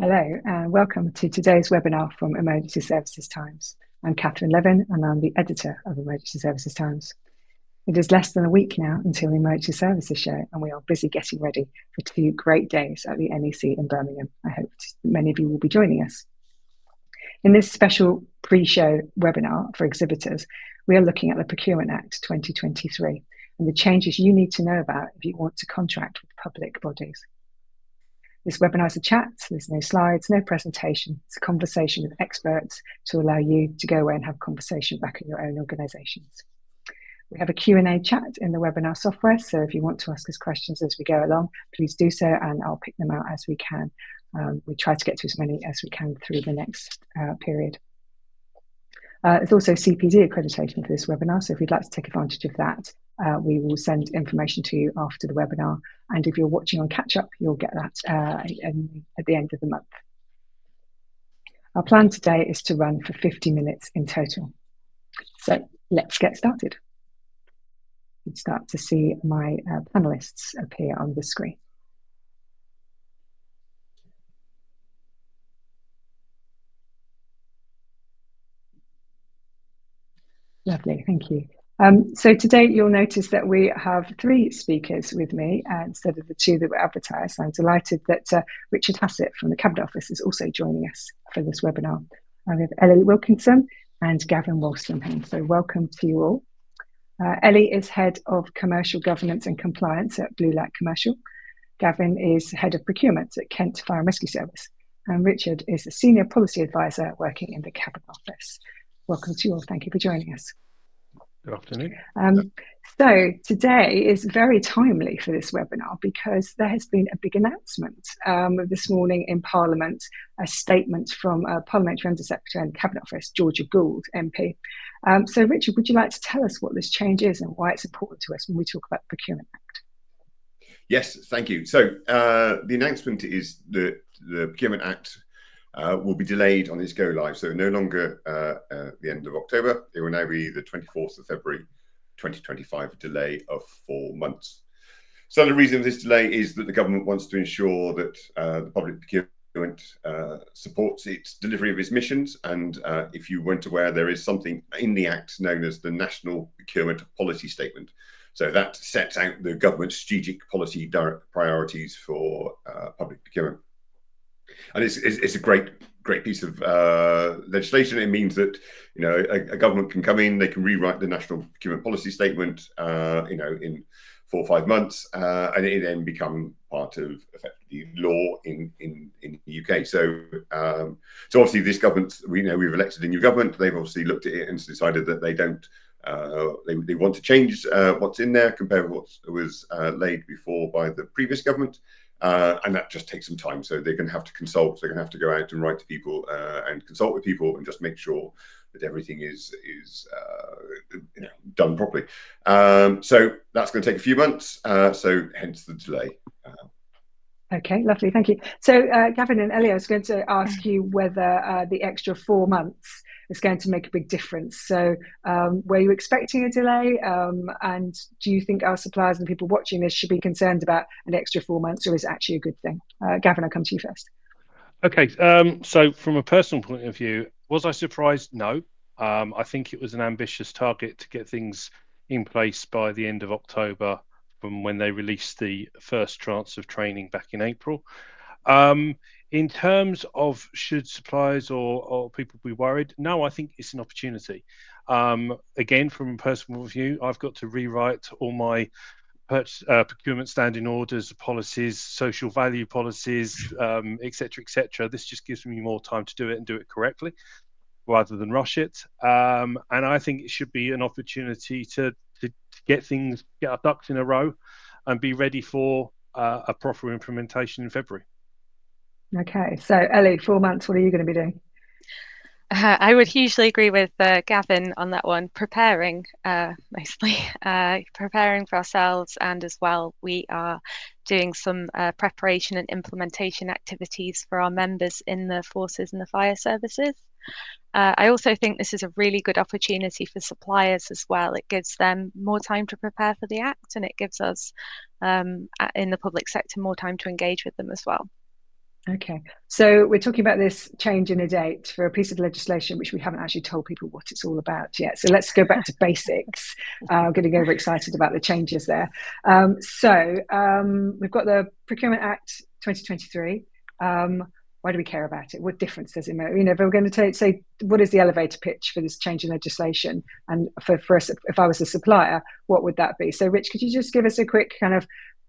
Hello, and welcome to today's webinar from Emergency Services Times. I'm Catherine Levin, and I'm the editor of Emergency Services Times. It is less than a week now until the Emergency Services Show, and we are busy getting ready for 2 great days at the NEC in Birmingham. I hope many of you will be joining us. In this special pre-show webinar for exhibitors, we are looking at the Procurement Act 2023 and the changes you need to know about if you want to contract with public bodies. This webinar is a chat, there's no slides, no presentation. It's a conversation with experts to allow you to go away and have a conversation back in your own organisations. We have a Q&A chat in the webinar software, so if you want to ask us questions as we go along, please do so and I'll pick them out as we can. We try to get to as many as we can through the next period. There's also CPD accreditation for this webinar, so if you'd like to take advantage of that, we will send information to you after the webinar. And if you're watching on catch up, you'll get that at the end of the month. Our plan today is to run for 50 minutes in total. So let's get started. You start to see my panelists appear on the screen. Lovely, thank you. So today you'll notice that we have 3 speakers with me instead of the 2 that were advertised. I'm delighted that Richard Hassett from the Cabinet Office is also joining us for this webinar. We have Ellie Wilkinson and Gavin Wolstenhulme. So welcome to you all. Ellie is Head of Commercial Governance and Compliance at Blue Light Commercial. Gavin is Head of Procurement at Kent Fire and Rescue Service. And Richard is a Senior Policy Advisor working in the Cabinet Office. Welcome to you all. Thank you for joining us. Good afternoon. So today is very timely for this webinar because there has been a big announcement this morning in Parliament, a statement from Parliamentary Undersecretary in the Cabinet Office, Georgia Gould, MP. So Richard, would you like to tell us what this change is and why it's important to us when we talk about the Procurement Act? Yes, thank you. So the announcement is that the Procurement Act will be delayed on its go live. So no longer the end of October. It will now be the 24th of February 2025, a delay of 4 months. So the reason for this delay is that the government wants to ensure that the public procurement supports its delivery of its missions. And if you weren't aware, there is something in the Act known as the National Procurement Policy Statement. So that sets out the government's strategic policy priorities for public procurement. And it's a great piece of legislation. It means that a government can come in, they can rewrite the National Procurement Policy Statement, in 4 or 5 months, and it then become part of effectively law in the UK. So obviously this government, we've elected a new government. They've obviously looked at it and decided that they don't. They want to change what's in there compared with what was laid before by the previous government. And that just takes some time. So they're going to have to consult. They're going to have to go out and write to people and consult with people and just make sure that everything is done properly. So that's going to take a few months. So hence the delay. Okay, lovely, thank you. So Gavin and Ellie, I was going to ask you whether the extra 4 months is going to make a big difference. So were you expecting a delay? And do you think our suppliers and people watching this should be concerned about an extra 4 months, or is it actually a good thing? Gavin, I'll come to you first. Okay, so from a personal point of view, was I surprised? No. I think it was an ambitious target to get things in place by the end of October from when they released the first tranche of training back in April. In terms of should suppliers or people be worried, no, I think it's an opportunity. Again, from a personal view, I've got to rewrite all my procurement standing orders, policies, social value policies, etc., etc. This just gives me more time to do it and do it correctly rather than rush it. And I think it should be an opportunity to get our ducks in a row and be ready for a proper implementation in February. Okay, so Ellie, 4 months, what are you going to be doing? I would hugely agree with Gavin on that one. Preparing, mostly preparing for ourselves, and as well, we are doing some preparation and implementation activities for our members in the forces and the fire services. I also think this is a really good opportunity for suppliers as well. It gives them more time to prepare for the Act, and it gives us in the public sector more time to engage with them as well. Okay, so we're talking about this change in a date for a piece of legislation which we haven't actually told people what it's all about yet. So let's go back to basics. I'm getting overexcited about the changes there. We've got the Procurement Act 2023. Why do we care about it? What difference does it make? If we're going to say, what is the elevator pitch for this change in legislation? And for us, if I was a supplier, what would that be? So Rich, could you just give us a quick kind of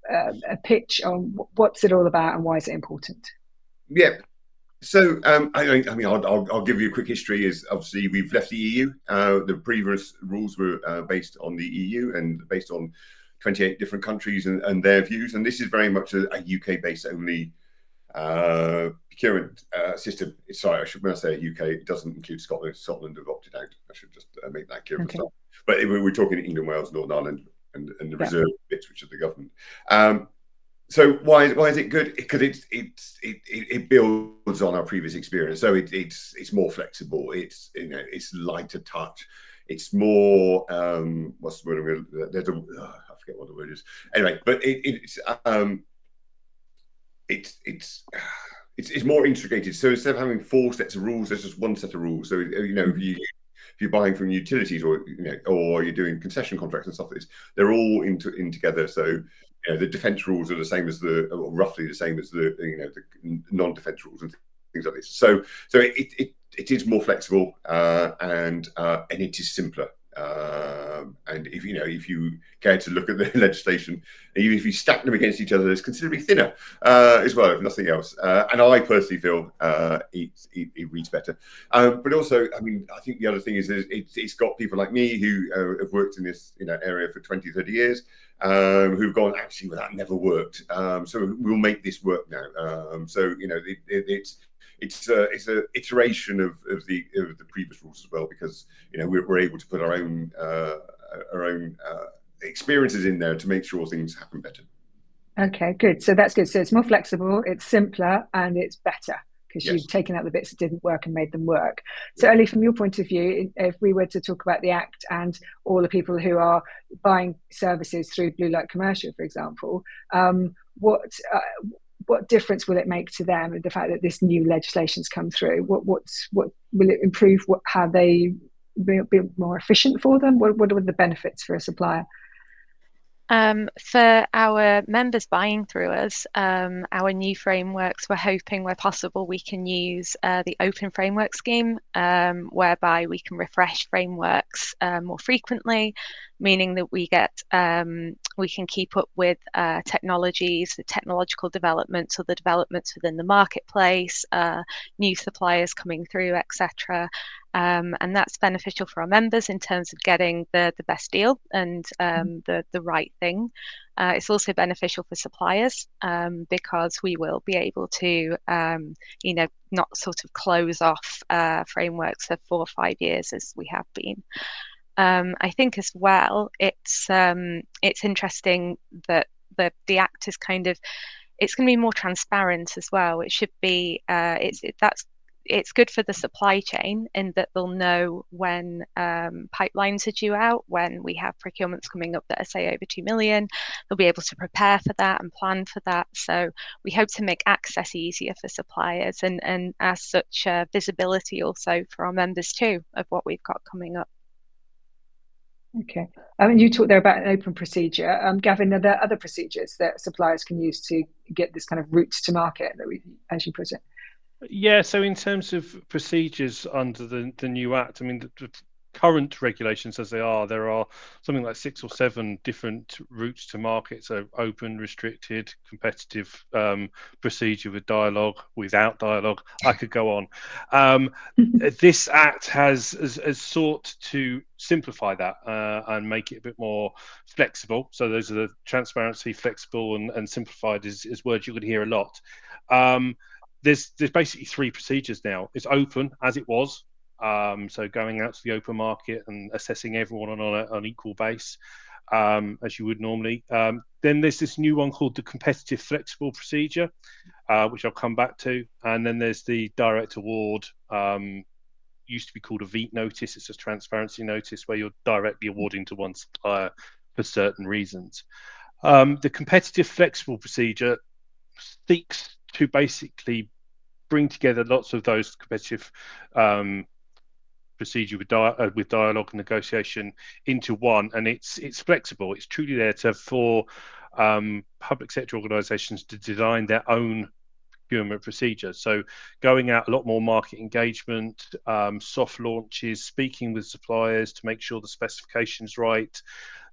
a pitch on what's it all about and why is it important? Yeah. So I'll give you a quick history. Is obviously we've left the EU. The previous rules were based on the EU and based on 28 different countries and their views. And this is very much a UK-based only procurement system. Sorry, when I say UK, it doesn't include Scotland. Scotland have opted out. I should just make that clear. Okay. But we're talking England, Wales, Northern Ireland, and the reserve bits, which are the government. So why is it good? Because it builds on our previous experience. So it's more flexible. It's lighter touch. It's more what's the word? I forget what the word is. Anyway, but it's more integrated. So instead of having 4 sets of rules, there's just 1 set of rules. So if you're buying from utilities or you're doing concession contracts and stuff like this, they're all in together. So the defence rules are the same as or roughly the same as the non-defence rules and things like this. So it is more flexible and it is simpler. And if you care to look at the legislation, even if you stack them against each other, it's considerably thinner as well, if nothing else. And I personally feel it reads better. But also, I think the other thing is it's got people like me who have worked in this area for 20, 30 years, who've gone, actually, well, that never worked. So we'll make this work now. It's an iteration of the previous rules as well, because we're able to put our own experiences in there to make sure things happen better. Okay, good. So that's good. So it's more flexible, it's simpler, and it's better because you've taken out the bits that didn't work and made them work. So Ellie, from your point of view, if we were to talk about the Act and all the people who are buying services through Blue Light Commercial, for example, what difference will it make to them, the fact that this new legislation's come through? What will it improve? How they be more efficient for them? What are the benefits for a supplier? For our members buying through us, our new frameworks, we're hoping where possible we can use the open framework scheme, whereby we can refresh frameworks more frequently, meaning that we can keep up with technologies, the technological developments or the developments within the marketplace, new suppliers coming through, etc. And that's beneficial for our members in terms of getting the best deal and the right thing. It's also beneficial for suppliers because we will be able to, not sort of close off frameworks for 4 or 5 years as we have been. I think as well, it's interesting that the Act is it's going to be more transparent as well. It should be it's good for the supply chain in that they'll know when pipelines are due out, when we have procurements coming up that are, say, over 2 million. They'll be able to prepare for that and plan for that. So we hope to make access easier for suppliers and as such visibility also for our members too of what we've got coming up. Okay. You talked there about an open procedure. Gavin, are there other procedures that suppliers can use to get this kind of route to market, as you put it? Yeah, so in terms of procedures under the new Act, the current regulations as they are, there are something like 6 or 7 different routes to market. So open, restricted, competitive, procedure with dialogue, without dialogue. I could go on. This Act has sought to simplify that and make it a bit more flexible. So those are the transparency, flexible, and simplified is words you could hear a lot. There's basically 3 procedures now. It's open, as it was, so going out to the open market and assessing everyone on an equal base, as you would normally. Then there's this new one called the competitive flexible procedure, which I'll come back to. And then there's the direct award, used to be called a VEET notice. It's a transparency notice where you're directly awarding to one supplier for certain reasons. The competitive flexible procedure seeks to basically bring together lots of those competitive procedure with dialogue and negotiation into one, and it's flexible. It's truly there for public sector organisations to design their own procurement procedure. So going out a lot more market engagement, soft launches, speaking with suppliers to make sure the specification's right,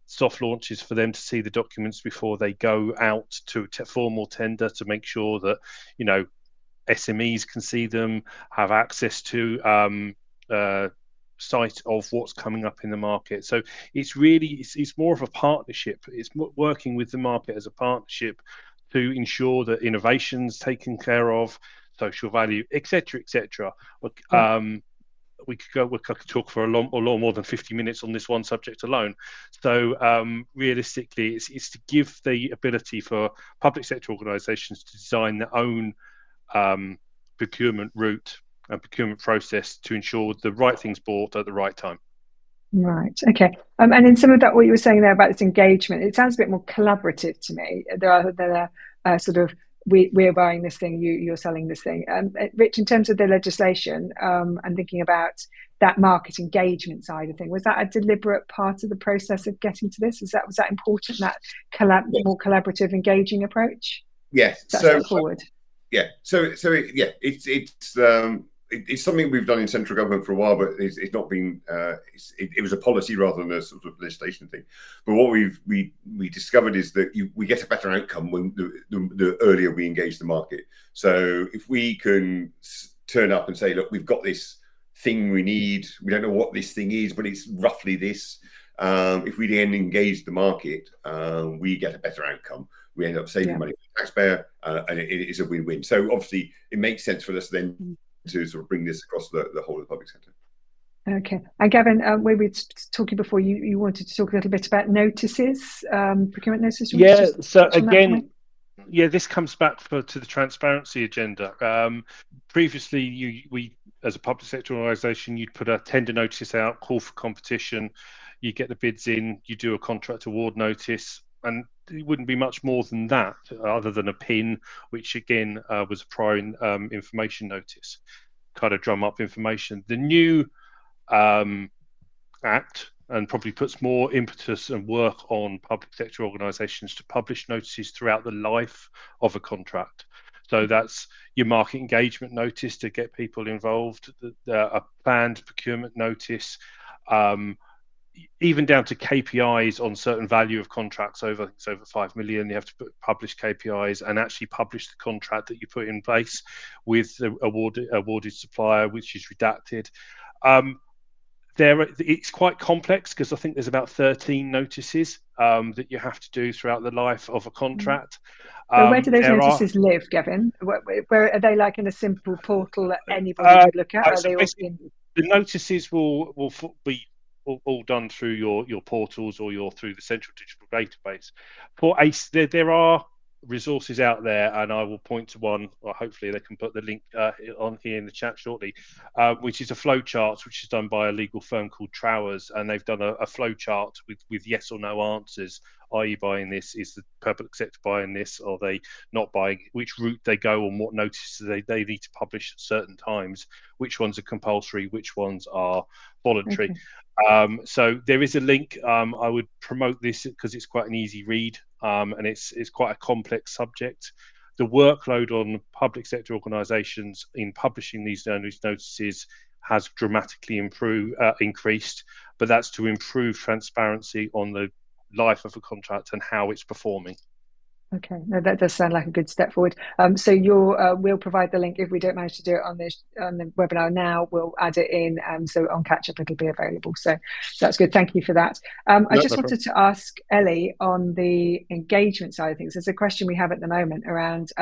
soft launches for them to see the documents before they go out to formal tender, to make sure that, you know, SMEs can see them, have access to sight of what's coming up in the market. So it's really, it's more of a partnership. It's working with the market as a partnership to ensure that innovation's taken care of, social value, etc., etc. We could talk for a lot more than 50 minutes on this one subject alone. So realistically, it's to give the ability for public sector organisations to design their own procurement route and procurement process to ensure the right things bought at the right time. Right. Okay. And in some of that, what you were saying there about this engagement, it sounds a bit more collaborative to me. There are sort of we're buying this thing, you're selling this thing. Rich, in terms of the legislation, and thinking about that market engagement side of thing, was that a deliberate part of the process of getting to this? Was that important, that more collaborative, engaging approach? Yes. So forward. Yeah. It's something we've done in central government for a while, but it's not been. It was a policy rather than a sort of legislation thing. But what we discovered is that we get a better outcome when the earlier we engage the market. So if we can turn up and say, look, we've got this thing we need. We don't know what this thing is, but it's roughly this. If we then engage the market, we get a better outcome. We end up saving money for the taxpayer, and it is a win-win. So obviously, it makes sense for us then to sort of bring this across the whole of the public sector. Okay. And Gavin, we were talking before, you wanted to talk a little bit about notices, procurement notices. Yeah, so again, this comes back to the transparency agenda. Previously, we as a public sector organisation, you'd put a tender notice out, call for competition, you get the bids in, you do a contract award notice, and it wouldn't be much more than that, other than a PIN, which again was a prior information notice, kind of drum up information. The new Act, and probably puts more impetus and work on public sector organisations to publish notices throughout the life of a contract. So that's your market engagement notice to get people involved, a planned procurement notice, even down to KPIs on certain value of contracts over 5 million. You have to publish KPIs and actually publish the contract that you put in place with the awarded supplier, which is redacted. It's quite complex because I think there's about 13 notices that you have to do throughout the life of a contract. So where do those notices live, Gavin? Where are they, like in a simple portal that anybody would look at? Are they all in... The notices will be all done through your portals or through the central digital database. There are resources out there, and I will point to one, or hopefully they can put the link on here in the chat shortly, which is a flow chart which is done by a legal firm called Trowers, and they've done a flow chart with yes or no answers. Are you buying this? Is the public sector buying this? Are they not buying? Which route they go on? What notices they need to publish at certain times? Which ones are compulsory? Which ones are voluntary? Okay. So there is a link. I would promote this because it's quite an easy read, and it's quite a complex subject. The workload on public sector organisations in publishing these notices has dramatically increased, but that's to improve transparency on the life of a contract and how it's performing. Okay, no, that does sound like a good step forward. So we'll provide the link if we don't manage to do it on the webinar now. We'll add it in, so on catch up it'll be available. So that's good. Thank you for that. I just wanted to ask Ellie on the engagement side of things. There's a question we have at the moment around.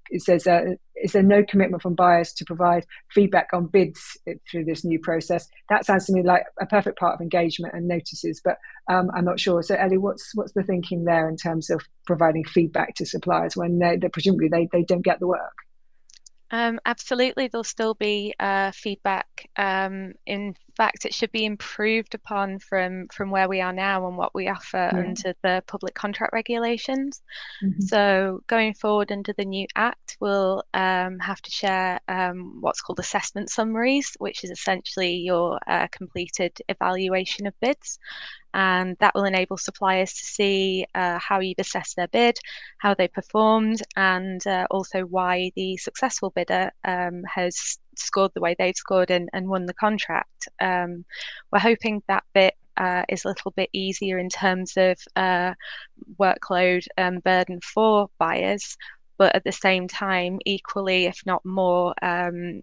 It says, is there no commitment from buyers to provide feedback on bids through this new process? That sounds to me like a perfect part of engagement and notices, but I'm not sure. So Ellie, what's the thinking there in terms of providing feedback to suppliers when they presumably they don't get the work? Absolutely, there'll still be feedback. In fact, it should be improved upon from where we are now and what we offer under the public contract regulations. So going forward under the new Act, we'll have to share what's called assessment summaries, which is essentially your completed evaluation of bids. And that will enable suppliers to see how you've assessed their bid, how they performed, and also why the successful bidder has scored the way they've scored and won the contract. We're hoping that bit is a little bit easier in terms of workload and burden for buyers, but at the same time, equally, if not more,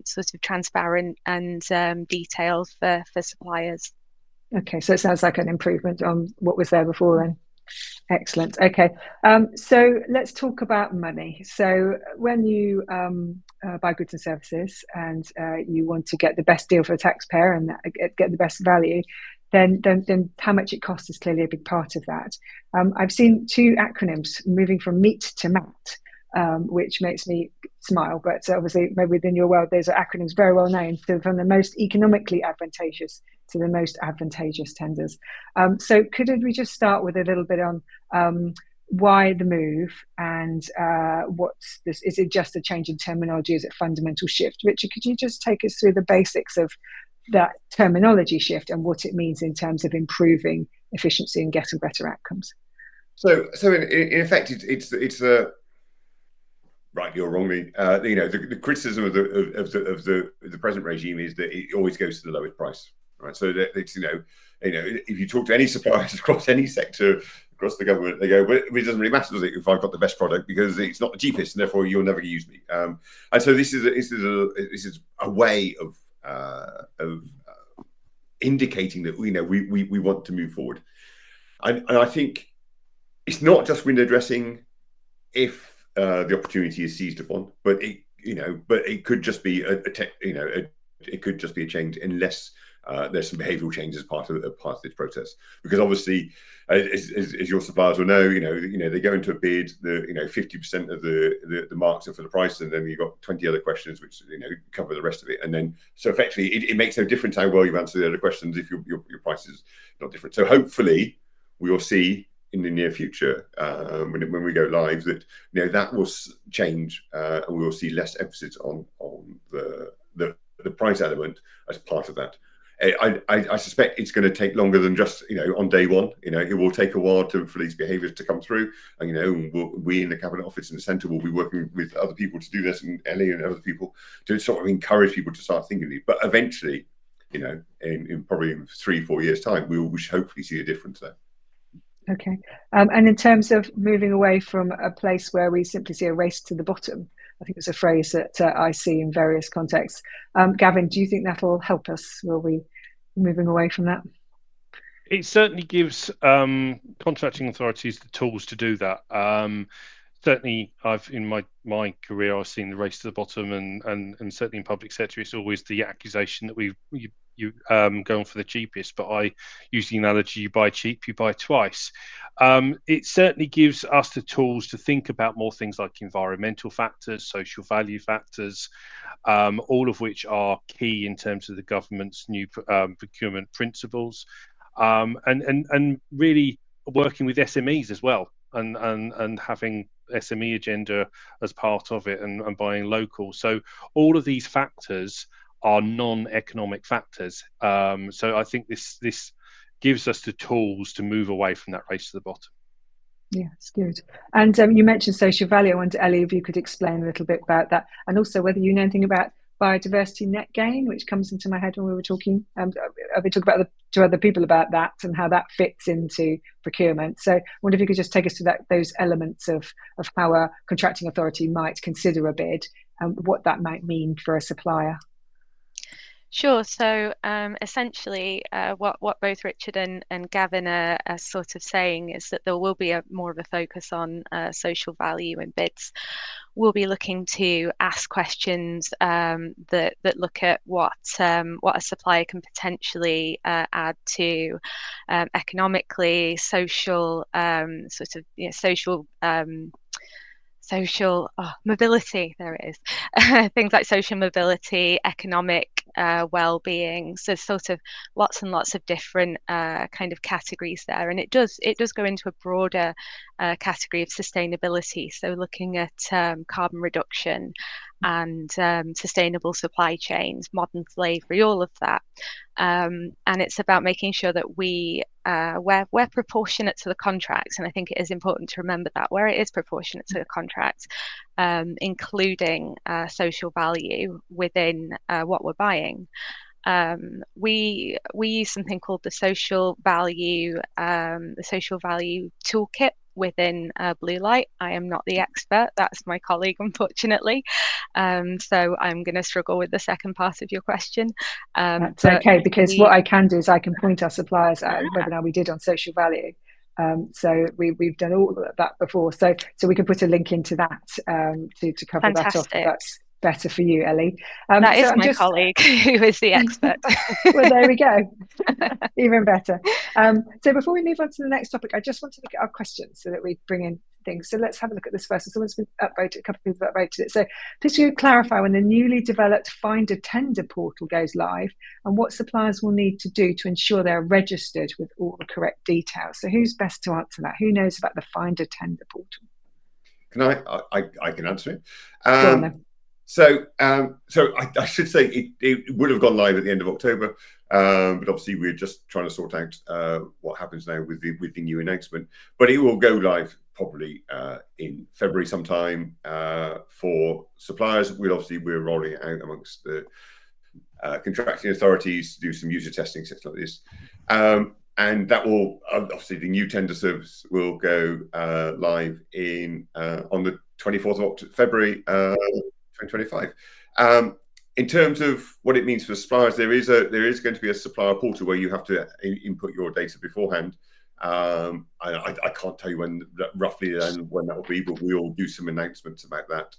sort of transparent and detailed for suppliers. Okay, so it sounds like an improvement on what was there before then. Excellent. Okay, so let's talk about money. So when you buy goods and services and you want to get the best deal for the taxpayer and get the best value, then how much it costs is clearly a big part of that. I've seen two acronyms moving from MEAT to MAT, which makes me smile, but obviously maybe within your world those are acronyms very well known, so from the most economically advantageous to the most advantageous tenders. So could we just start with a little bit on why the move and what's this? Is it just a change in terminology? Is it a fundamental shift? Richard, could you just take us through the basics of that terminology shift and what it means in terms of improving efficiency and getting better outcomes? So in effect, it's a rightly or wrongly, the criticism of the present regime is that it always goes to the lowest price, right? So that it's if you talk to any suppliers across any sector across the government, they go, well, it doesn't really matter, does it, if I've got the best product, because it's not the cheapest, and therefore you'll never use me. And so this is a way of indicating that we want to move forward, and I think it's not just window dressing if the opportunity is seized upon, but it could just be it could just be a change unless there's some behavioural change as part of this process. Because obviously, as your suppliers will know, they go into a bid, 50% of the marks are for the price, and then you've got 20 other questions which cover the rest of it, and then so effectively it makes no difference how well you answer the other questions if your price is not different. So hopefully we will see in the near future, when we go live, that that will change, and we will see less emphasis on the price element as part of that. I suspect it's going to take longer than just on day one. It will take a while for these behaviours to come through, and we in the Cabinet Office and the Centre will be working with other people to do this, and Ellie and other people to sort of encourage people to start thinking of it. But eventually, in probably 3-4 years' time, we should hopefully see a difference there. Okay, and in terms of moving away from a place where we simply see a race to the bottom, I think it's a phrase that I see in various contexts. Gavin, do you think that'll help us? Will we moving away from that? It certainly gives contracting authorities the tools to do that. Certainly, I've in my career, I've seen the race to the bottom, and certainly in public sector, it's always the accusation that you going for the cheapest. But I use the analogy: you buy cheap, you buy twice. It certainly gives us the tools to think about more things like environmental factors, social value factors, all of which are key in terms of the government's new procurement principles, and really working with SMEs as well, and having SME agenda as part of it, and buying local. So all of these factors are non-economic factors. So I think this gives us the tools to move away from that race to the bottom. Yeah, it's good. And you mentioned social value. I wonder, Ellie, if you could explain a little bit about that, and also whether you know anything about biodiversity net gain, which comes into my head when we were talking. We talked about to other people about that and how that fits into procurement. So I wonder if you could just take us through those elements of how a contracting authority might consider a bid and what that might mean for a supplier. Sure. So essentially, what both Richard and Gavin are sort of saying is that there will be more of a focus on social value in bids. We'll be looking to ask questions that look at what a supplier can potentially add to economically, social social social mobility, there it is. Things like social mobility, economic well-being, so sort of lots and lots of different kind of categories there, and it does go into a broader category of sustainability, so looking at carbon reduction and sustainable supply chains, modern slavery, all of that. And it's about making sure that we're proportionate to the contracts, and I think it is important to remember that where it is proportionate to the contract, including social value within what we're buying. We use something called the social value toolkit within Blue Light. I am not the expert, that's my colleague, unfortunately. So I'm going to struggle with the second part of your question. That's okay, because what I can do is I can point our suppliers at a webinar we did on social value. So we've done all of that before. So we can put a link into that to cover Fantastic. that off. If that's better for you, Ellie. That is my colleague who is the expert. Well, there we go. Even better. So before we move on to the next topic, I just want to look at our questions so that we bring in things. So let's have a look at this first. So someone's been upvoted, a couple of people have upvoted it. So please could you clarify when the newly developed Find a Tender portal goes live and what suppliers will need to do to ensure they're registered with all the correct details. So who's best to answer that? Who knows about the Find a Tender portal? Can I can answer it. Go on, then. So I should say it would have gone live at the end of October, but obviously we're just trying to sort out what happens now with the new announcement. But it will go live probably in February sometime for suppliers. We're rolling it out amongst the contracting authorities to do some user testing, stuff like this. And that will obviously the new tender service will go live on the 24th of February. 2025. In terms of what it means for suppliers, there is going to be a supplier portal where you have to input your data beforehand. I can't tell you when roughly when that will be, but we'll do some announcements about that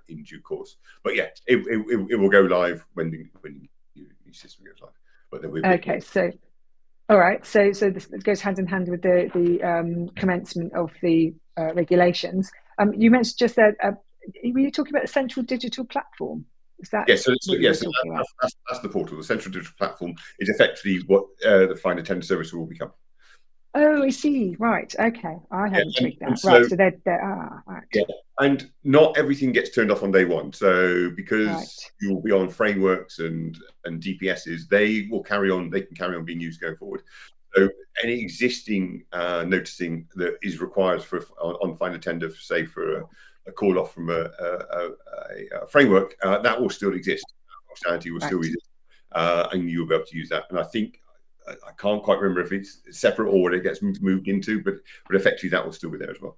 in due course. But yeah, it will go live when the new system goes live. But there will be okay. So all right. So this goes hand in hand with the commencement of the regulations. You mentioned just that. Were you talking about the central digital platform? Is that yes? That's the portal. The central digital platform is effectively what the Find a Tender service will become. Oh, I see. Right. Okay. I hadn't tweaked that. So, right. So they're right. Yeah, and not everything gets turned off on day one. So because you'll be on frameworks and DPSs, they can carry on being used going forward. So any existing noticing that is required on Find a Tender, say for a call off from a framework, that will still exist. Functionality will still exist, and you'll be able to use that. And I think I can't quite remember if it's separate or what it gets moved into, but effectively that will still be there as well.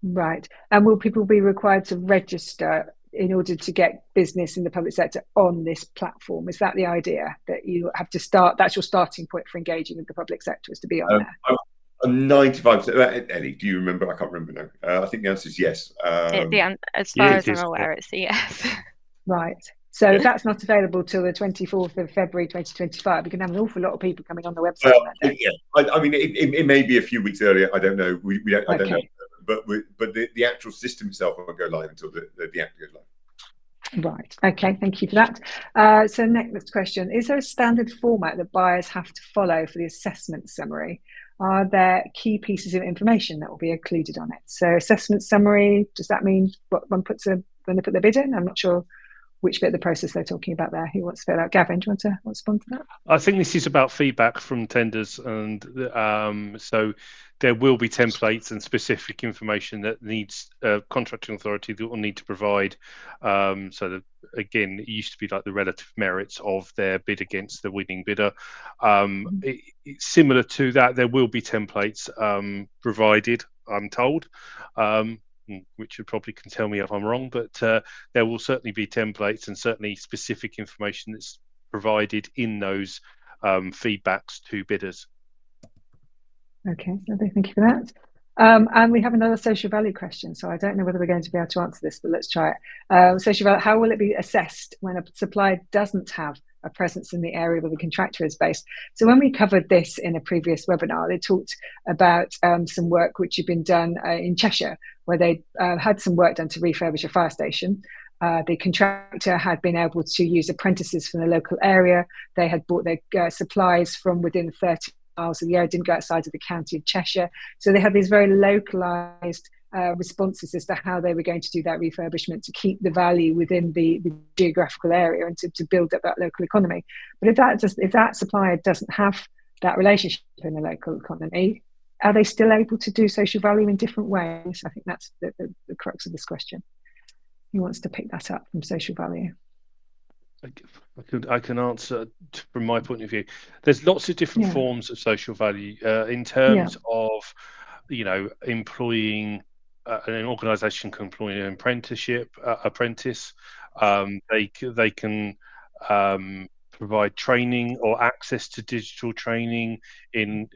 Right. And will people be required to register in order to get business in the public sector on this platform? Is that the idea, that you have to start? That's your starting point for engaging with the public sector, is to be on there. 95%. Ellie, do you remember? I can't remember now. I think the answer is yes. As far as I'm aware, it's a yes. Right. So if that's not available till the 24th of February 2025, we can have an awful lot of people coming on the website. I mean, it may be a few weeks earlier. I don't know. We don't. I don't know. But the actual system itself won't go live until the app goes live. Right. Okay. Thank you for that. So next question: is there a standard format that buyers have to follow for the assessment summary? Are there key pieces of information that will be included on it? So assessment summary, does that mean what one puts when they put their bid in? I'm not sure which bit of the process they're talking about there. Who wants to fill out? Gavin, do you want to respond to that? I think this is about feedback from tenders, and so there will be templates and specific information that needs contracting authority that will need to provide. So that, again, it used to be like the relative merits of their bid against the winning bidder. It's similar to that. There will be templates provided, I'm told. Richard probably can tell me if I'm wrong, but there will certainly be templates and certainly specific information that's provided in those feedbacks to bidders. Okay, lovely. Thank you for that. And we have another social value question. So I don't know whether we're going to be able to answer this, but let's try it. Social value, how will it be assessed when a supplier doesn't have a presence in the area where the contractor is based? So when we covered this in a previous webinar, they talked about some work which had been done in Cheshire, where they had some work done to refurbish a fire station. The contractor had been able to use apprentices from the local area. They had bought their supplies from within 30 miles of the area, didn't go outside of the county of Cheshire. So they had these very localised responses as to how they were going to do that refurbishment to keep the value within the geographical area and to build up that local economy. But if that supplier doesn't have that relationship in the local economy, are they still able to do social value in different ways? I think that's the crux of this question. Who wants to pick that up from social value? I can answer from my point of view. There's lots of different forms of social value in terms of, employing an organisation can employ an apprentice. They can provide training or access to digital training in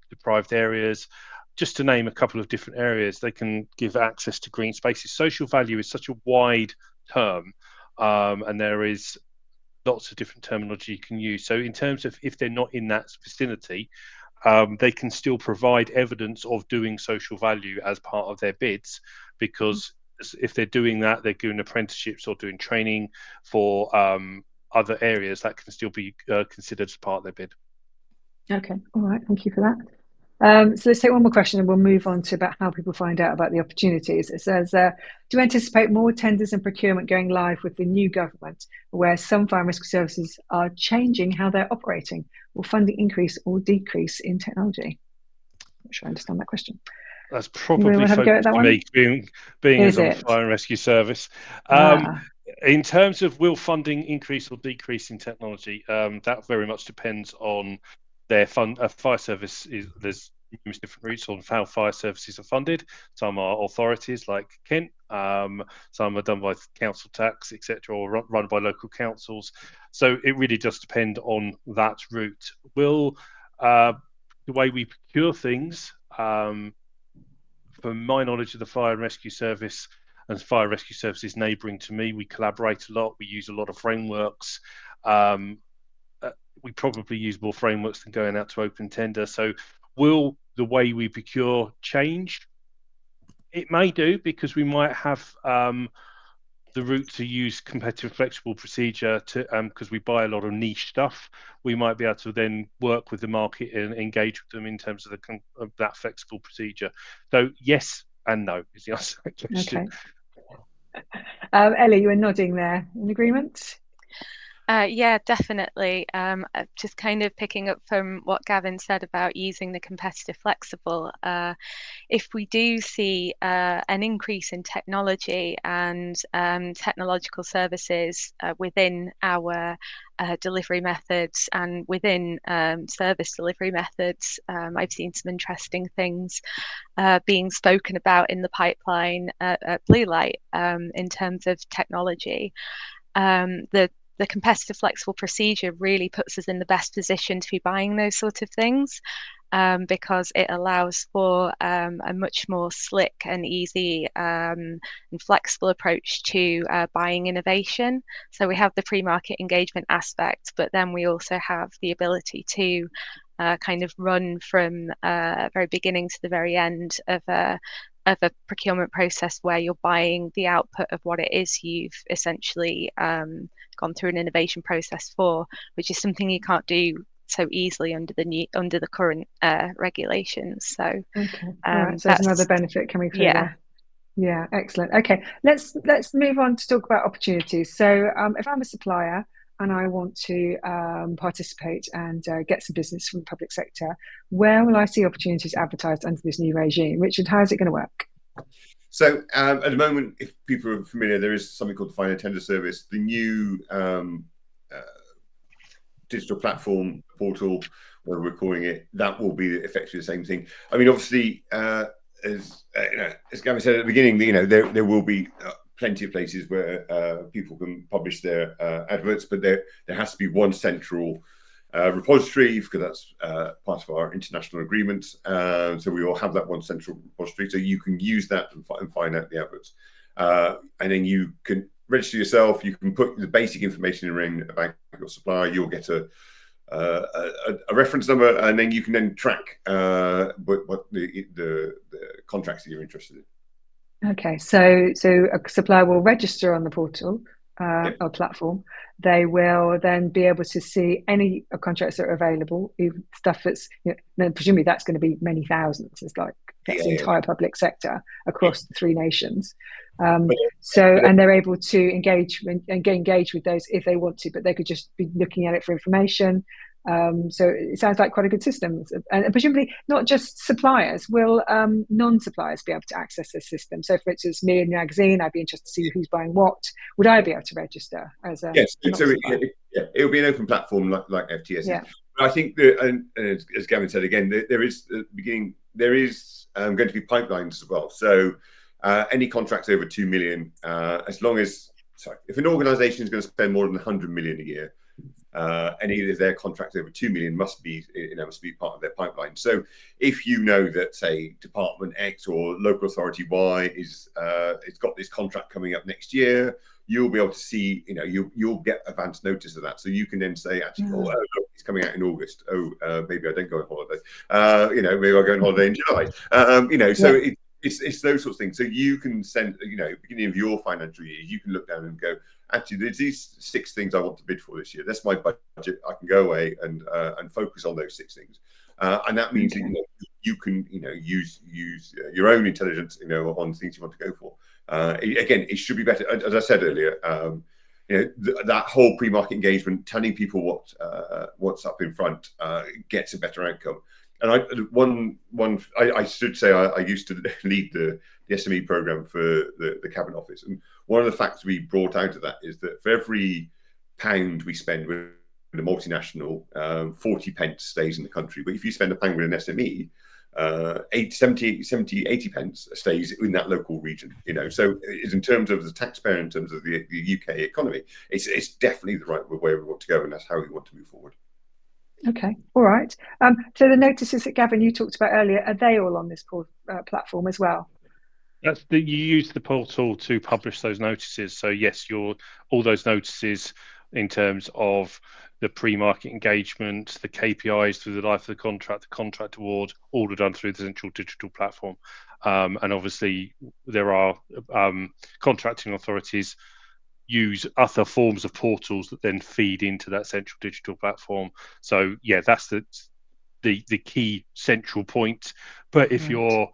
deprived areas. Just to name a couple of different areas, they can give access to green spaces. Social value is such a wide term, and there is lots of different terminology you can use. So in terms of if they're not in that vicinity, they can still provide evidence of doing social value as part of their bids, because if they're doing that, they're doing apprenticeships or doing training for other areas that can still be considered as part of their bid. Okay, all right, thank you for that. So let's take one more question and we'll move on to about how people find out about the opportunities. It says, do you anticipate more tenders and procurement going live with the new government, where some fire and rescue services are changing how they're operating? Will funding increase or decrease in technology? I'm not sure I understand that question. That's probably focused to me, being as a fire and rescue service. In terms of will funding increase or decrease in technology, that very much depends on their fire service. There's numerous different routes on how fire services are funded. Some are authorities like Kent, some are done by council tax, etc., or run by local councils. So it really does depend on that route. Will the way we procure things, from my knowledge of the fire and rescue service and fire rescue services neighbouring to me, we collaborate a lot. We use a lot of frameworks. We probably use more frameworks than going out to open tender. So will the way we procure change? It may do, because we might have the route to use competitive flexible procedure to because we buy a lot of niche stuff. We might be able to then work with the market and engage with them in terms of that flexible procedure. So yes and no is the answer to that question. Okay. Ellie, you were nodding there. In agreement? Yeah, definitely. Just kind of picking up from what Gavin said about using the competitive flexible. If we do see an increase in technology and technological services within our delivery methods and within service delivery methods, I've seen some interesting things being spoken about in the pipeline at Blue Light in terms of technology. The competitive flexible procedure really puts us in the best position to be buying those sort of things, because it allows for a much more slick and easy and flexible approach to buying innovation. So we have the pre-market engagement aspect, but then we also have the ability to kind of run from very beginning to the very end of a procurement process where you're buying the output of what it is you've essentially gone through an innovation process for, which is something you can't do so easily under the current regulations. So okay, all right. So there's another benefit coming through there. Yeah, excellent. Okay, let's move on to talk about opportunities. So if I'm a supplier and I want to participate and get some business from the public sector, where will I see opportunities advertised under this new regime? Richard, how is it going to work? So at the moment, if people are familiar, there is something called the Final Tender Service. The new digital platform portal, whatever we're calling it, that will be effectively the same thing. I mean, obviously, as Gavin said at the beginning, there will be plenty of places where people can publish their adverts, but there has to be one central repository, because that's part of our international agreements. So we all have that one central repository, so you can use that and find out the adverts. And then you can register yourself. You can put the basic information in about your supplier. You'll get a a reference number, and then you can then track what the contracts that you're interested in. Okay, so a supplier will register on the portal or platform. They will then be able to see any contracts that are available, even stuff that's, presumably that's going to be many thousands. It's like that's the entire public sector across the 3 nations. And they're able to engage with those if they want to, but they could just be looking at it for information. So it sounds like quite a good system, and presumably not just suppliers. Will non-suppliers be able to access this system? So, for instance, me and magazine, I'd be interested to see who's buying what. Would I be able to register as a supplier? It'll be an open platform like FTS. Yeah. But I think that, and as Gavin said again, there is going to be pipelines as well. So any contracts over 2 million, as long as if an organisation is going to spend more than 100 million a year. Any of their contracts over 2 million must be part of their pipeline. So if you know that, say, Department X or local authority Y it's got this contract coming up next year, you'll be able to see, you'll get advance notice of that. So you can then say, actually, look, it's coming out in August. Maybe I don't go on holiday. Maybe I go on holiday in July. So it's those sorts of things. So you can send, beginning of your financial year, you can look down and go, actually, there's these 6 things I want to bid for this year. That's my budget. I can go away and focus on those 6 things. And that means that, you can use your own intelligence on things you want to go for. Again, it should be better. As I said earlier, that whole pre-market engagement, telling people what's up in front, gets a better outcome. And I should say I used to lead the SME program for the Cabinet Office, and one of the facts we brought out of that is that for every pound we spend with a multinational, 40 pence stays in the country. But if you spend a pound with an SME, 80 pence stays in that local region. So it's in terms of the taxpayer, in terms of the UK economy, it's definitely the right way we want to go, and that's how we want to move forward. Okay, all right. So the notices that Gavin you talked about earlier, are they all on this platform as well? You use the portal to publish those notices. So yes, all those notices in terms of the pre-market engagement, the KPIs through the life of the contract award, all are done through the central digital platform. And obviously there are contracting authorities use other forms of portals that then feed into that central digital platform. So yeah, that's the key central point. But if you're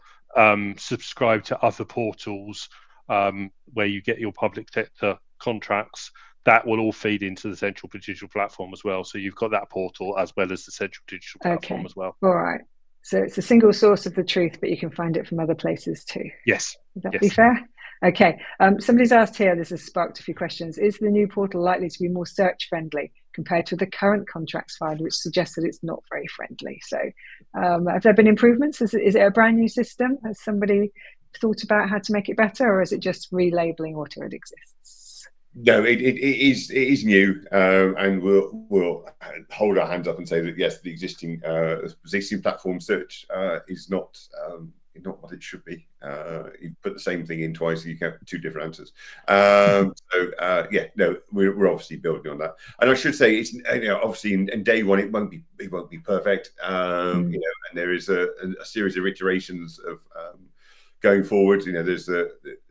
subscribed to other portals where you get your public sector contracts, that will all feed into the central digital platform as well. So you've got that portal as well as the central digital platform as well. All right. So it's a single source of the truth, but you can find it from other places too. Yes. Would that be fair? Okay. Somebody's asked here, this has sparked a few questions. Is the new portal likely to be more search friendly compared to the current contracts finder, which suggests that it's not very friendly? So have there been improvements? Is it a brand new system? Has somebody thought about how to make it better, or is it just relabeling what already exists? No, it is new, and we'll hold our hands up and say that yes, the existing platform search is not what it should be. You put the same thing in twice, you get 2 different answers. We're obviously building on that. And I should say, it's obviously in day one it won't be perfect. And there is a series of iterations of going forward. There's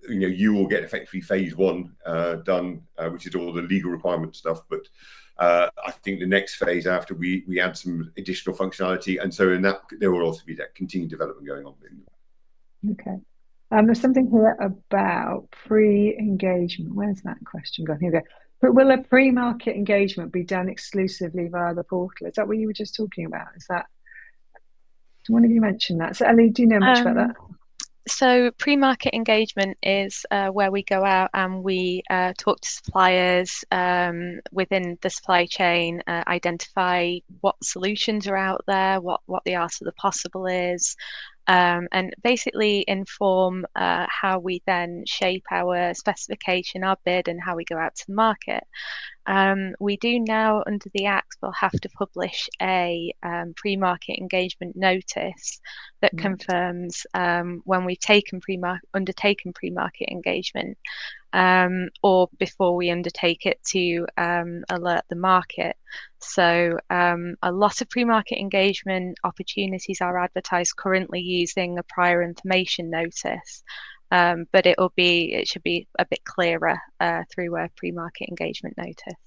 you will get effectively phase 1 done, which is all the legal requirement stuff. But I think the next phase after we add some additional functionality, and so in that there will also be that continued development going on. Okay. There's something here about pre-engagement. Where's that question gone? Here we go. But will a pre-market engagement be done exclusively via the portal? Is that what you were just talking about? One of you mentioned that? So Ellie, do you know much about that? So pre-market engagement is where we go out and we talk to suppliers within the supply chain, identify what solutions are out there, what the art of the possible is, and basically inform how we then shape our specification, our bid, and how we go out to the market. We do now, under the Act, we'll have to publish a pre-market engagement notice that confirms when we've undertaken pre-market engagement. or before we undertake it to alert the market. So a lot of pre-market engagement opportunities are advertised currently using a prior information notice, but it should be a bit clearer through a pre-market engagement notice.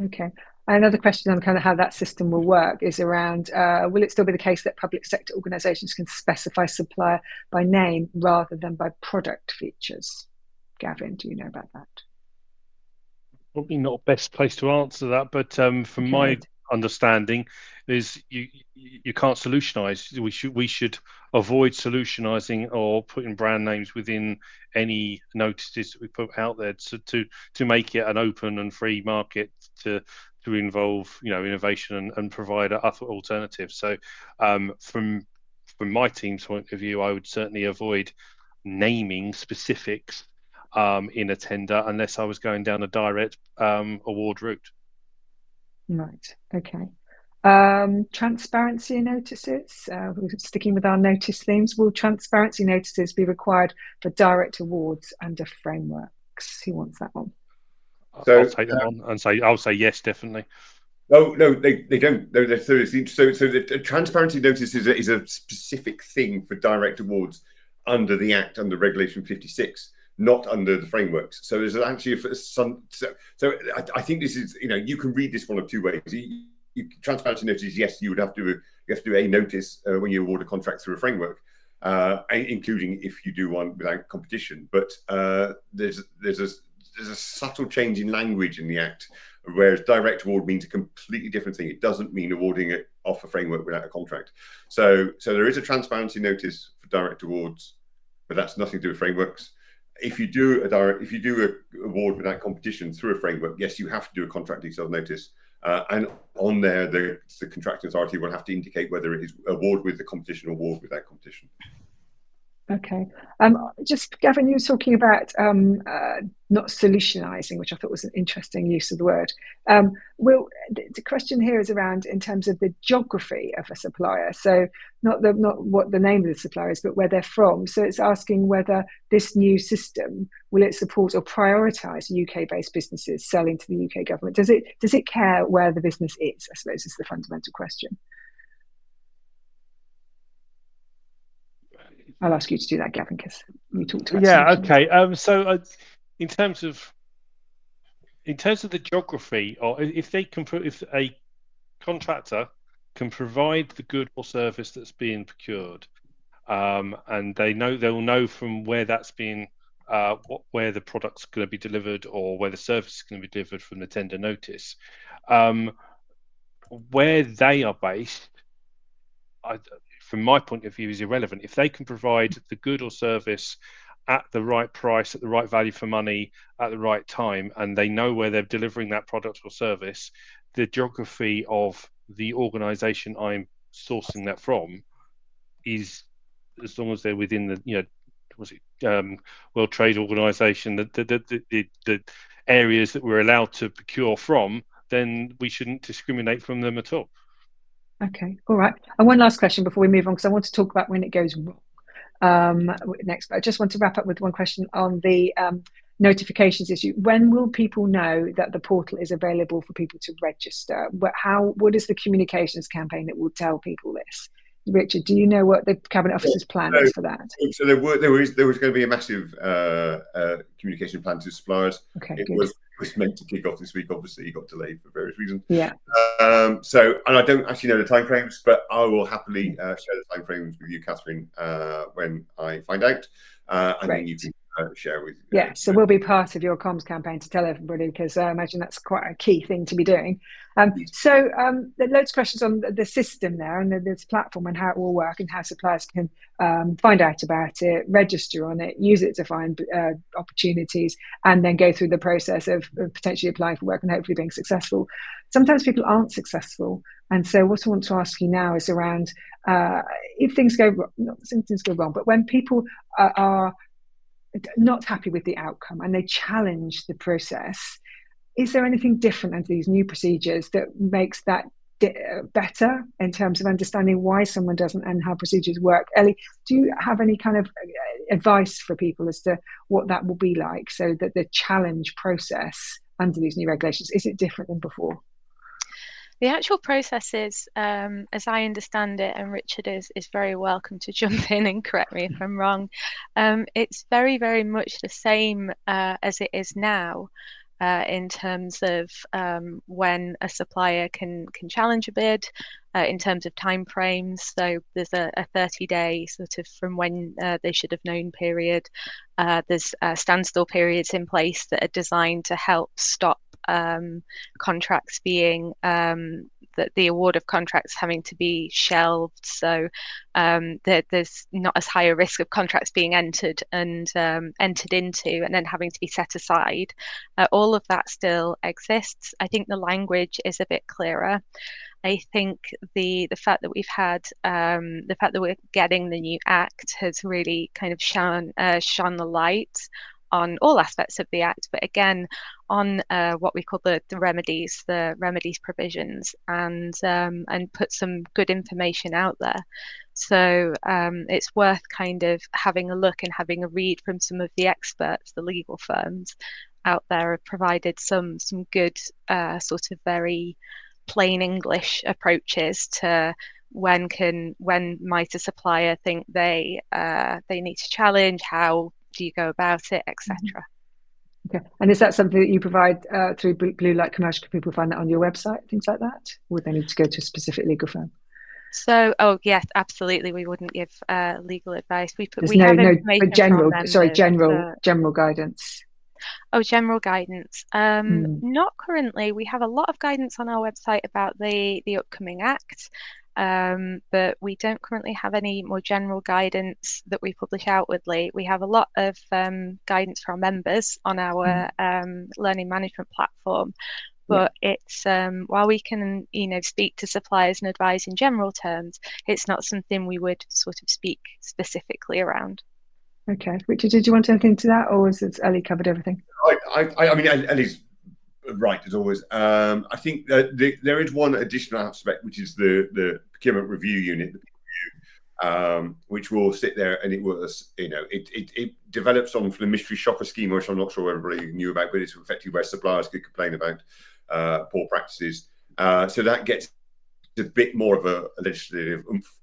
Okay. Another question on kind of how that system will work is around, will it still be the case that public sector organisations can specify supplier by name rather than by product features? Gavin, do you know about that? Probably not best place to answer that, but from my understanding is you can't solutionize. We should avoid solutionizing or putting brand names within any notices that we put out there to make it an open and free market to involve innovation and provide other alternatives. So from my team's point of view, I would certainly avoid naming specifics in a tender unless I was going down a direct award route. Right. Okay. Transparency notices. We're sticking with our notice themes. Will transparency notices be required for direct awards under frameworks? Who wants that one? So I'll take that on and I'll say yes, definitely. Oh no, they don't. No, so the transparency notice is a specific thing for direct awards under the Act, under Regulation 56, not under the frameworks. So there's actually so I think this is, you can read this one of two ways. Transparency notice, yes, you have to do a notice when you award a contract through a framework, including if you do one without competition. But there's a subtle change in language in the Act, whereas direct award means a completely different thing. It doesn't mean awarding it off a framework without a contract. So there is a transparency notice for direct awards, but that's nothing to do with frameworks. If you do a award without competition through a framework, yes, you have to do a contract details notice, and on there the contracting authority will have to indicate whether it is award with the competition or award without competition. Okay. Just Gavin, you were talking about not solutionizing, which I thought was an interesting use of the word. The question here is around in terms of the geography of a supplier. So not what the name of the supplier is, but where they're from. So it's asking whether this new system will it support or prioritize UK-based businesses selling to the UK government. Does it care where the business is? I suppose is the fundamental question. I'll ask you to do that, Gavin, because you talked about. Yeah. Okay. So in terms of the geography, or if a contractor can provide the good or service that's being procured, and they'll know from where that's being where the product's going to be delivered or where the service is going to be delivered from the tender notice, where they are based. From my point of view, is irrelevant. If they can provide the good or service at the right price, at the right value for money, at the right time, and they know where they're delivering that product or service, the geography of the organisation I'm sourcing that from is, as long as they're within the World Trade Organization, the areas that we're allowed to procure from, then we shouldn't discriminate from them at all. Okay, all right. And one last question before we move on, because I want to talk about when it goes wrong next. But I just want to wrap up with one question on the notifications issue. When will people know that the portal is available for people to register? What is the communications campaign that will tell people this? Richard, do you know what the Cabinet Office's plan is for that? So there was going to be a massive communication plan to suppliers. Okay, it good. was meant to kick off this week. Obviously, it got delayed for various reasons. Yeah. And I don't actually know the timeframes, but I will happily share the timeframes with you, Catherine, when I find out, and then you can share with. Yeah, so we'll be part of your comms campaign to tell everybody, because I imagine that's quite a key thing to be doing. There are loads of questions on the system there and this platform and how it will work and how suppliers can find out about it, register on it, use it to find opportunities, and then go through the process of potentially applying for work and hopefully being successful. Sometimes people aren't successful. And so what I want to ask you now is around if things go wrong, not saying things go wrong, but when people are not happy with the outcome and they challenge the process, is there anything different under these new procedures that makes that better in terms of understanding why someone doesn't and how procedures work? Ellie, do you have any kind of advice for people as to what that will be like, so that the challenge process under these new regulations, is it different than before? The actual process is, as I understand it, and Richard is very welcome to jump in and correct me if I'm wrong. It's very, very much the same as it is now, in terms of when a supplier can challenge a bid, in terms of timeframes. So there's a 30-day sort of from when they should have known period. There's standstill periods in place that are designed to help stop contracts being the award of contracts having to be shelved, so there's not as high a risk of contracts being entered into and then having to be set aside. All of that still exists. I think the language is a bit clearer. I think the fact that we've had the fact that we're getting the new Act has really kind of shone the light on all aspects of the Act, but again on what we call the remedies provisions, and put some good information out there. So it's worth kind of having a look and having a read from some of the experts. The legal firms out there have provided some good sort of very plain English approaches to when might a supplier think they need to challenge, how do you go about it, etc. Okay, and is that something that you provide through Blue Light Commercial? Can people find that on your website, things like that? Or would they need to go to a specific legal firm? So, yes, absolutely. We wouldn't give legal advice. We have information general, from members, general guidance. Oh, general guidance. Not currently. We have a lot of guidance on our website about the upcoming Act, but we don't currently have any more general guidance that we publish outwardly. We have a lot of guidance for our members on our learning management platform, but it's while we can speak to suppliers and advise in general terms, it's not something we would sort of speak specifically around. Okay, Richard, did you want anything to that, or has Ellie covered everything? I mean, Ellie's right as always. I think that there is one additional aspect, which is the procurement review unit, which will sit there, and it was, it develops on the mystery shopper scheme, which I'm not sure everybody knew about, but it's effectively where suppliers could complain about poor practices. So that gets a bit more of a legislative oomph,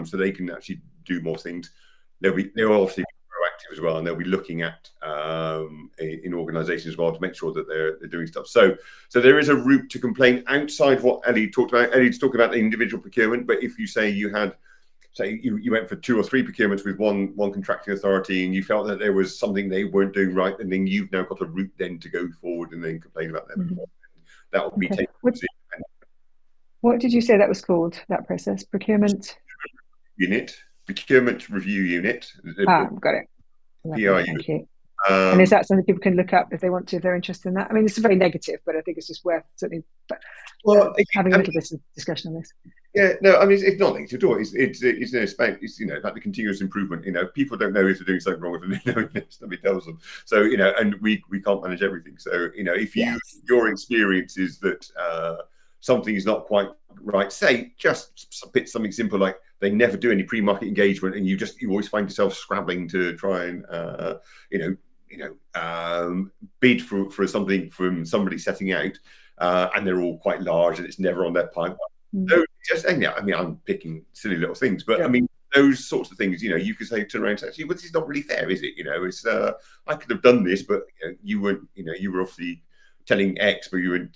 so they can actually do more things. They'll obviously proactive as well, and they'll be looking at in organisations as well to make sure that they're doing stuff. So there is a route to complain outside what Ellie talked about. Ellie's talking about the individual procurement, but if you say you went for 2 or 3 procurements with one contracting authority, and you felt that there was something they weren't doing right, and then you've now got a route then to go forward and then complain about them. That will be taken. What did you say that was called, that process? Procurement review unit. Got it. Lovely, thank you. And is that something people can look up if they want to, if they're interested in that? I mean, it's very negative, but I think it's just worth something. Having a little bit of discussion on this. Yeah, no, I mean, it's not negative at all. It's about the continuous improvement. People don't know if they're doing something wrong if they know, somebody tells them. So and we can't manage everything. So if your experience is that something is not quite right, say just bit something simple like they never do any pre-market engagement, and you always find yourself scrabbling to try and bid for something from somebody setting out, and they're all quite large and it's never on their pipeline. So I'm picking silly little things, but I mean those sorts of things. You could say turn around and say, actually, well, this is not really fair, is it? It's I could have done this, but you weren't. You were obviously telling X, but you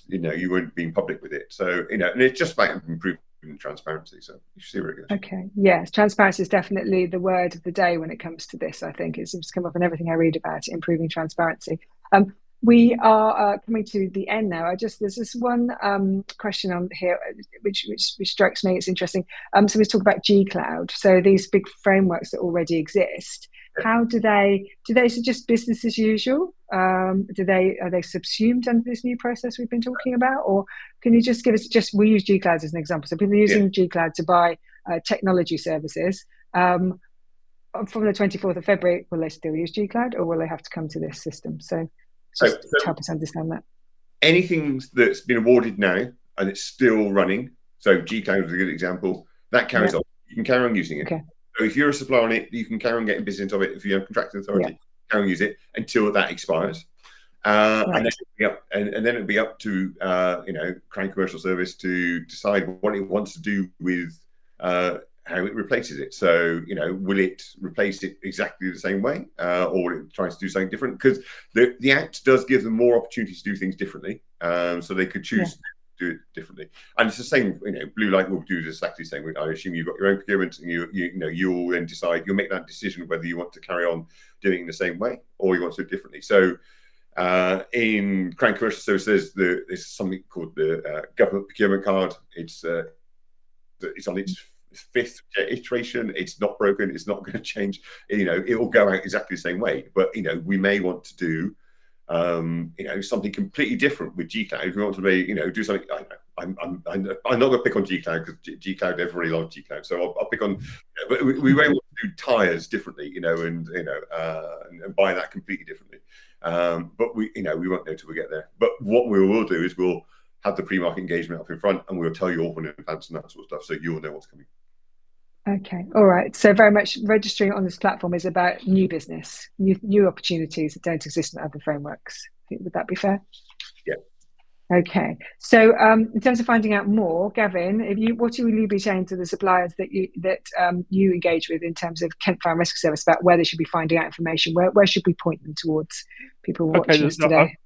weren't being public with it. So and it's just about improving transparency. So you should see where it goes. Okay, yes, transparency is definitely the word of the day when it comes to this. I think it seems to come up in everything I read about it, improving transparency. We are coming to the end now. There's this one question on here which strikes me. It's interesting. So we talk about G-Cloud. So these big frameworks that already exist. How do they suggest business as usual? Are they subsumed under this new process we've been talking about, or can you just give us we use G-Cloud as an example. So people are using G-Cloud to buy technology services. From the 24th of February, will they still use G-Cloud, or will they have to come to this system? So help us understand that. Anything that's been awarded now and it's still running. So G-Cloud is a good example. That carries on. You can carry on using it. Okay. So if you're a supplier on it, you can carry on getting business of it. If you have contracting authority, carry on use it until that expires. And then it'll be up to Crown Commercial Service to decide what it wants to do with how it replaces it. So, will it replace it exactly the same way, or will it try to do something different? Because the Act does give them more opportunities to do things differently, so they could choose to do it differently. And it's the same. Blue Light will do exactly the same. I assume you've got your own procurement, and you'll then decide. You'll make that decision whether you want to carry on doing it in the same way or you want to do it differently. So, in Crown Commercial Services, there's something called the Government Procurement Card. It's on its 5th iteration. It's not broken. It's not going to change. It will go out exactly the same way. But we may want to do something completely different with G-Cloud. If we want to do something, I'm not going to pick on G-Cloud because G-Cloud, everybody loves G-Cloud. So I'll pick on. But we may want to do tires differently, and buy that completely differently. But we won't know till we get there. But what we will do is we'll have the pre-market engagement up in front, and we'll tell you all in advance and that sort of stuff, so you'll know what's coming. Okay, all right. So very much registering on this platform is about new business, new opportunities that don't exist in other frameworks. Would that be fair? Yeah. Okay. So in terms of finding out more, Gavin, what will you be saying to the suppliers that you engage with in terms of Kent Fire and Rescue Service about where they should be finding out information? Where should we point them towards, people watching us today?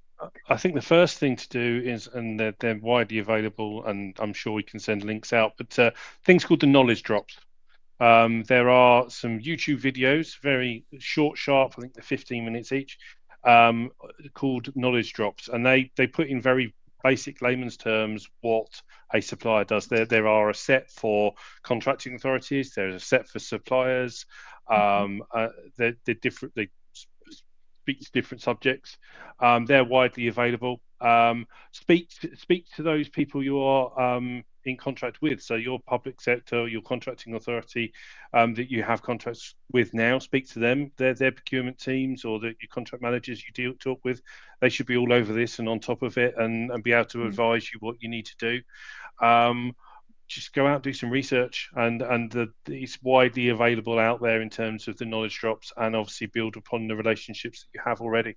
I think the first thing to do is, and they're widely available, and I'm sure we can send links out, but things called the knowledge drops. There are some YouTube videos, very short, sharp, I think they're 15 minutes each, called knowledge drops, and they put in very basic layman's terms what a supplier does. There are a set for contracting authorities, there's a set for suppliers, they're different, they speak to different subjects. They're widely available. Speak to those people you are in contract with. So your public sector, your contracting authority that you have contracts with now, speak to them. Their procurement teams or your contract managers you talk with, they should be all over this and on top of it and be able to advise you what you need to do. Just go out and do some research, and it's widely available out there in terms of the knowledge drops, and obviously build upon the relationships that you have already.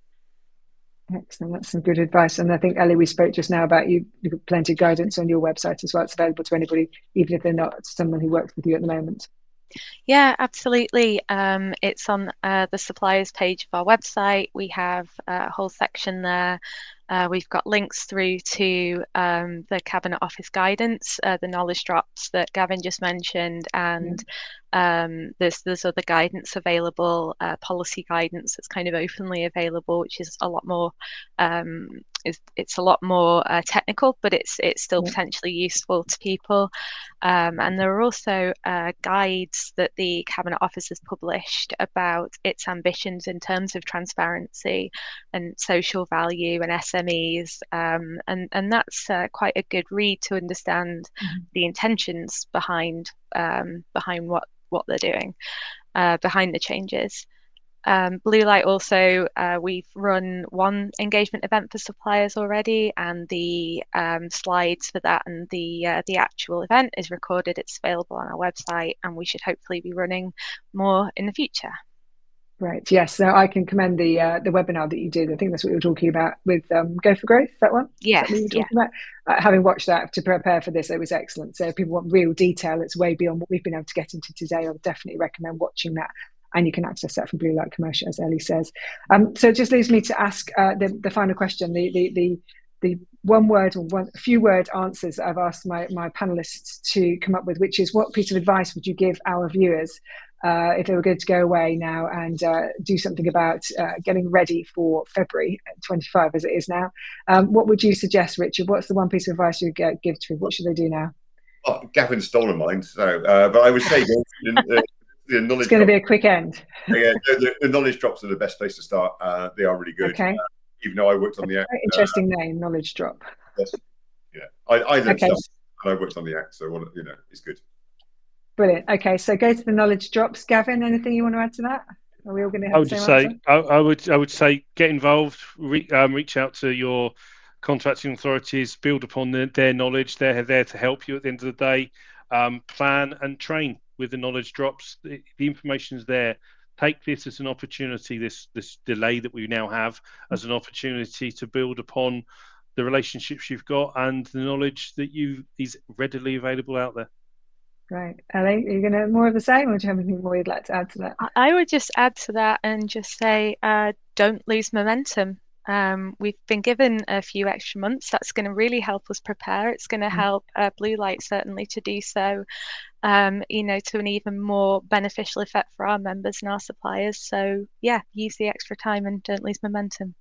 Excellent, that's some good advice. And I think, Ellie, we spoke just now about you've got plenty of guidance on your website as well. It's available to anybody, even if they're not someone who works with you at the moment. Yeah, absolutely. It's on the suppliers page of our website. We have a whole section there. We've got links through to the Cabinet Office guidance, the knowledge drops that Gavin just mentioned, and there's other guidance available, policy guidance that's kind of openly available, which is a lot more it's a lot more technical, but it's still potentially useful to people. And there are also guides that the Cabinet Office has published about its ambitions in terms of transparency and social value and SMEs, and that's quite a good read to understand the intentions behind what they're doing, behind the changes. Blue Light also, we've run one engagement event for suppliers already, and the slides for that and the actual event is recorded. It's available on our website, and we should hopefully be running more in the future. Right. Yes. So I can commend the webinar that you did. I think that's what you were talking about with Go for Growth. That one. Yes. Is that what you were talking about? Having watched that to prepare for this, it was excellent. So if people want real detail, it's way beyond what we've been able to get into today. I would definitely recommend watching that. And you can access that from Blue Light Commercial, as Ellie says. So it just leaves me to ask the final question, the one word or a few word answers that I've asked my panelists to come up with, which is, what piece of advice would you give our viewers if they were going to go away now and do something about getting ready for February 25 as it is now? What would you suggest, Richard? What's the one piece of advice you'd give to? What should they do now? Oh, Gavin's stolen mine, so but I would say the knowledge. It's going to be a quick end. Yeah, the knowledge drops are the best place to start. They are really good. Okay. Even though I worked on the Act. Interesting name, knowledge drop. Yes. Yeah. I learned stuff, and I worked on the Act, so it's good. Brilliant. Okay, so go to the knowledge drops. Gavin, anything you want to add to that? Are we all going to have the same answer? I would say get involved. Reach out to your contracting authorities. Build upon their knowledge. They're there to help you at the end of the day. Plan and train. with the knowledge drops. The information is there. Take this as an opportunity, this delay that we now have, as an opportunity to build upon the relationships you've got and the knowledge that is readily available out there. Great. Ellie, are you going to more of the same, or do you have anything more you'd like to add to that? I would just add to that and just say, don't lose momentum. We've been given a few extra months. That's going to really help us prepare. It's going to help Blue Light certainly to do so, to an even more beneficial effect for our members and our suppliers. So yeah, use the extra time and don't lose momentum.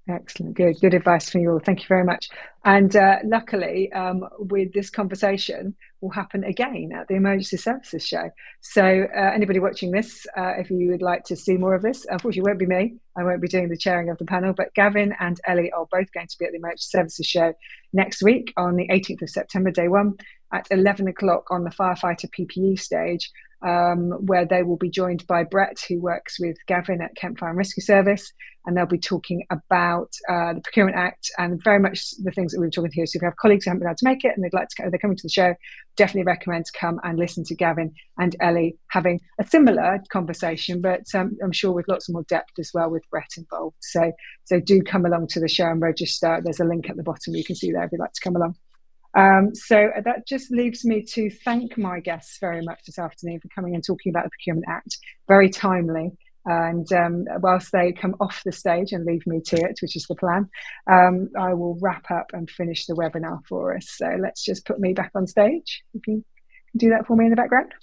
Excellent. Good advice from you all. Thank you very much. And luckily, with this conversation will happen again at the Emergency Services Show. So anybody watching this, if you would like to see more of this, unfortunately it won't be me. I won't be doing the chairing of the panel, but Gavin and Ellie are both going to be at the Emergency Services Show next week on the 18th of September, day one, at 11 o'clock on the firefighter PPE stage, where they will be joined by Brett, who works with Gavin at Kent Fire and Rescue Service, and they'll be talking about the Procurement Act and very much the things that we were talking here. So if you have colleagues who haven't been able to make it and they'd like to, they're coming to the show, definitely recommend to come and listen to Gavin and Ellie having a similar conversation, but I'm sure with lots more depth as well with Brett involved. So do come along to the show and register. There's a link at the bottom you can see there if you'd like to come along. So that just leaves me to thank my guests very much this afternoon for coming and talking about the Procurement Act. Very timely. And whilst they come off the stage and leave me to it, which is the plan, I will wrap up and finish the webinar for us. So let's just put me back on stage. If you can do that for me in the background.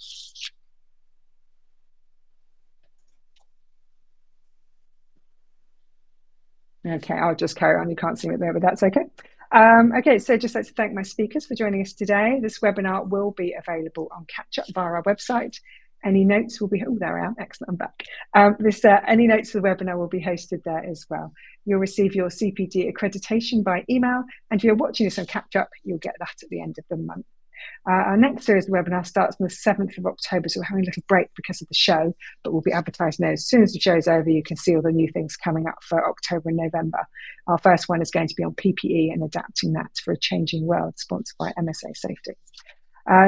Okay, I'll just carry on. You can't see it there, but that's okay. Okay, so just like to thank my speakers for joining us today. This webinar will be available on Catch Up via our website. Any notes will be, oh, there I am, excellent, I'm back. Any notes for the webinar will be hosted there as well. You'll receive your CPD accreditation by email, and if you're watching this on Catch Up, you'll get that at the end of the month. Our next series of webinar starts on the 7th of October, so we're having a little break because of the show, but we'll be advertising those. As soon as the show's over, you can see all the new things coming up for October and November. Our first one is going to be on PPE and adapting that for a changing world, sponsored by MSA Safety.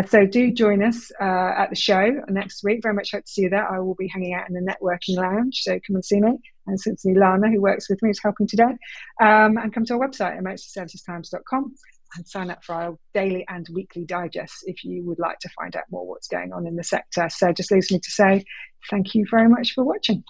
So do join us at the show next week. Very much hope to see you there. I will be hanging out in the networking lounge, so come and see me. And since Lana, who works with me, is helping today. And come to our website, emergencyservicestimes.com, and sign up for our daily and weekly digests if you would like to find out more what's going on in the sector. So just leaves me to say thank you very much for watching.